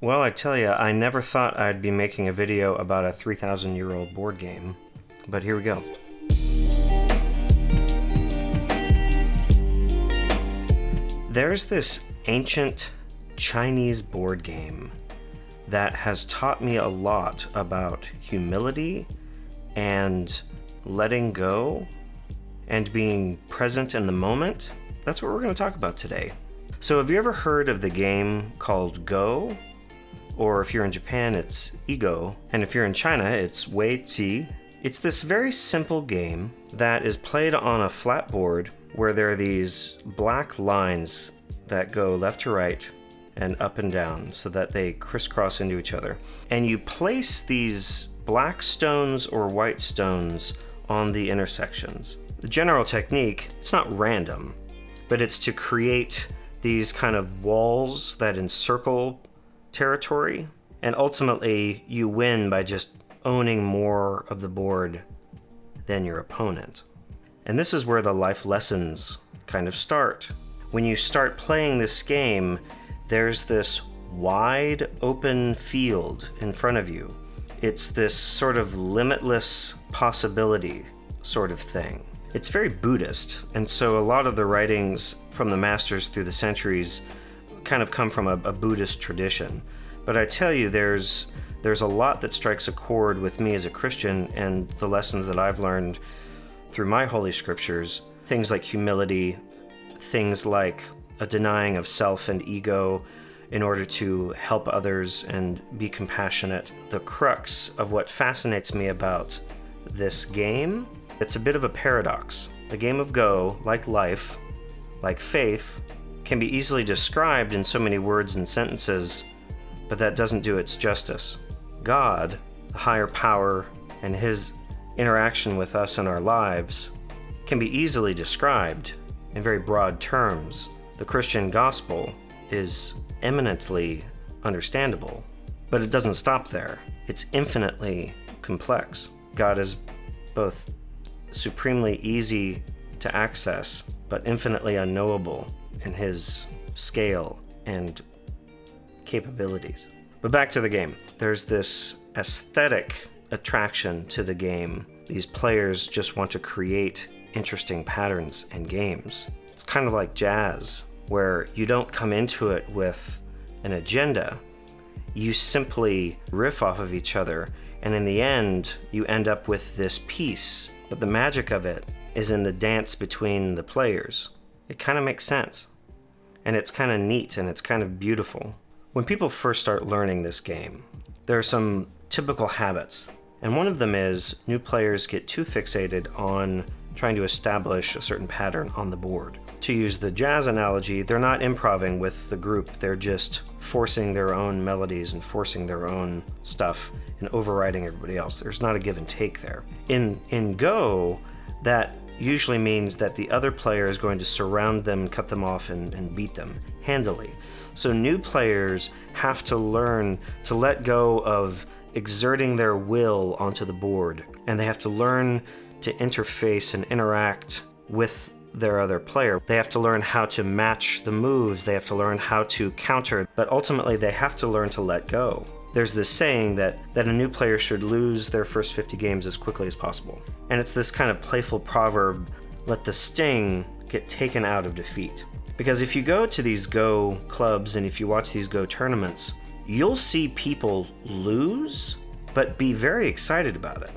Well, I tell you, I never thought I'd be making a video about a 3,000-year-old board game, but here we go. There's this ancient Chinese board game that has taught me a lot about humility and letting go and being present in the moment. That's what we're going to talk about today. So have you ever heard of the game called Go? Or if you're in Japan, it's Ego. And if you're in China, it's Weiqi. It's this very simple game that is played on a flat board where there are these black lines that go left to right and up and down so that they crisscross into each other. And you place these black stones or white stones on the intersections. The general technique, it's not random, but it's to create these kind of walls that encircle territory, and ultimately you win by just owning more of the board than your opponent. And this is where the life lessons kind of start. When you start playing this game, there's this wide open field in front of you. It's this sort of limitless possibility sort of thing. It's very Buddhist, and so a lot of the writings from the masters through the centuries kind of come from a Buddhist tradition. But I tell you, there's a lot that strikes a chord with me as a Christian and the lessons that I've learned through my holy scriptures. Things like humility, things like a denying of self and ego in order to help others and be compassionate. The crux of what fascinates me about this game, it's a bit of a paradox. The game of Go, like life, like faith, can be easily described in so many words and sentences, but that doesn't do its justice. God, the higher power, and his interaction with us in our lives can be easily described in very broad terms. The Christian gospel is eminently understandable, but it doesn't stop there. It's infinitely complex. God is both supremely easy to access, but infinitely unknowable in his scale and capabilities. But back to the game. There's this aesthetic attraction to the game. These players just want to create interesting patterns and games. It's kind of like jazz, where you don't come into it with an agenda. You simply riff off of each other, and in the end, you end up with this piece. But the magic of it is in the dance between the players. It kind of makes sense. And it's kind of neat and it's kind of beautiful. When people first start learning this game, there are some typical habits. And one of them is new players get too fixated on trying to establish a certain pattern on the board. To use the jazz analogy, they're not improvising with the group, they're just forcing their own melodies and forcing their own stuff and overriding everybody else. There's not a give and take there. In Go, that usually means that the other player is going to surround them, cut them off, and beat them handily. So new players have to learn to let go of exerting their will onto the board, and they have to learn to interface and interact with their other player. They have to learn how to match the moves, they have to learn how to counter, but ultimately they have to learn to let go. There's this saying that a new player should lose their first 50 games as quickly as possible. And it's this kind of playful proverb, let the sting get taken out of defeat. Because if you go to these Go clubs and if you watch these Go tournaments, you'll see people lose, but be very excited about it.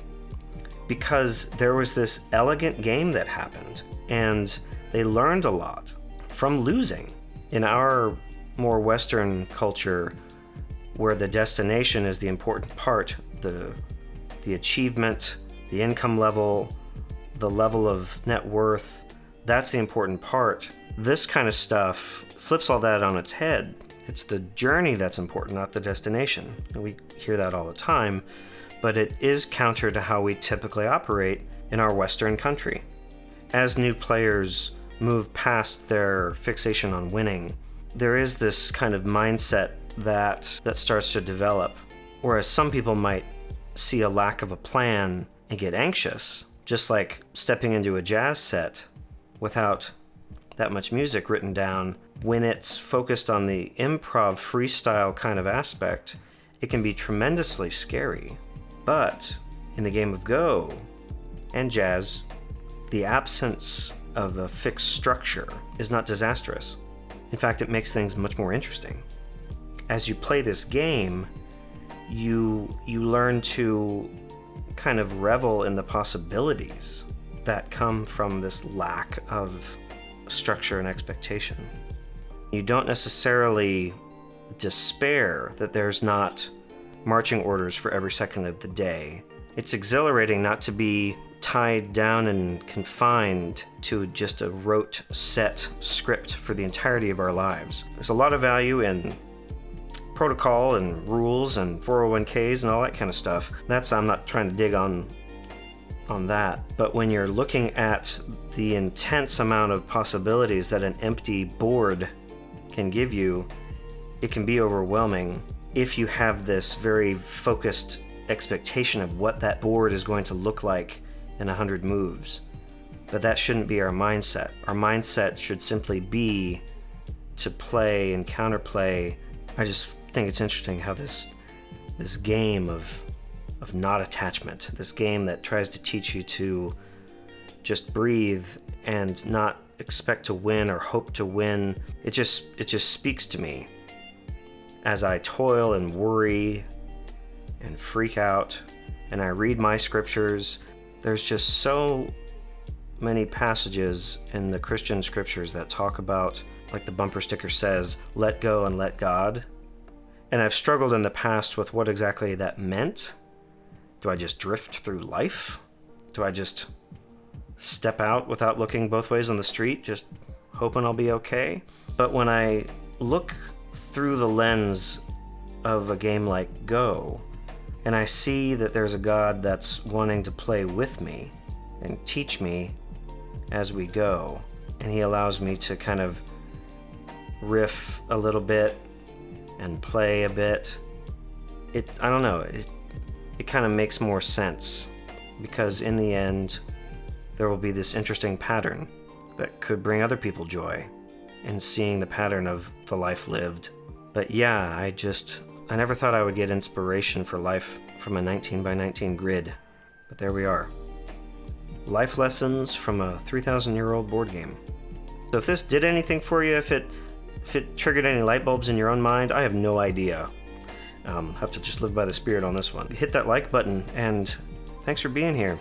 Because there was this elegant game that happened, and they learned a lot from losing. In our more Western culture, where the destination is the important part, the achievement, the income level, the level of net worth, that's the important part. This kind of stuff flips all that on its head. It's the journey that's important, not the destination. And we hear that all the time, but it is counter to how we typically operate in our Western country. As new players move past their fixation on winning, there is this kind of mindset that starts to develop. Whereas some people might see a lack of a plan and get anxious, just like stepping into a jazz set without that much music written down, when it's focused on the improv freestyle kind of aspect, it can be tremendously scary. But in the game of Go and jazz, the absence of a fixed structure is not disastrous. In fact, it makes things much more interesting. As you play this game, you learn to kind of revel in the possibilities that come from this lack of structure and expectation. You don't necessarily despair that there's not marching orders for every second of the day. It's exhilarating not to be tied down and confined to just a rote set script for the entirety of our lives. There's a lot of value in protocol and rules and 401ks and all that kind of stuff. I'm not trying to dig on that. But when you're looking at the intense amount of possibilities that an empty board can give you, it can be overwhelming if you have this very focused expectation of what that board is going to look like in 100 moves. But that shouldn't be our mindset. Our mindset should simply be to play and counterplay. I just think it's interesting how this game of not attachment, this game that tries to teach you to just breathe and not expect to win or hope to win, it just speaks to me as I toil and worry and freak out and I read my scriptures. There's just so many passages in the Christian scriptures that talk about, like the bumper sticker says, let go and let God. And I've struggled in the past with what exactly that meant. Do I just drift through life? Do I just step out without looking both ways on the street, just hoping I'll be okay? But when I look through the lens of a game like Go, and I see that there's a God that's wanting to play with me and teach me as we go, and he allows me to kind of riff a little bit and play a bit, I don't know, it kind of makes more sense, because in the end there will be this interesting pattern that could bring other people joy in seeing the pattern of the life lived. But yeah, I never thought I would get inspiration for life from a 19 by 19 grid, but there we are. Life lessons from a 3,000-year-old board game. So if this did anything for you, if it triggered any light bulbs in your own mind, I have no idea. Have to just live by the spirit on this one. Hit that like button, and thanks for being here.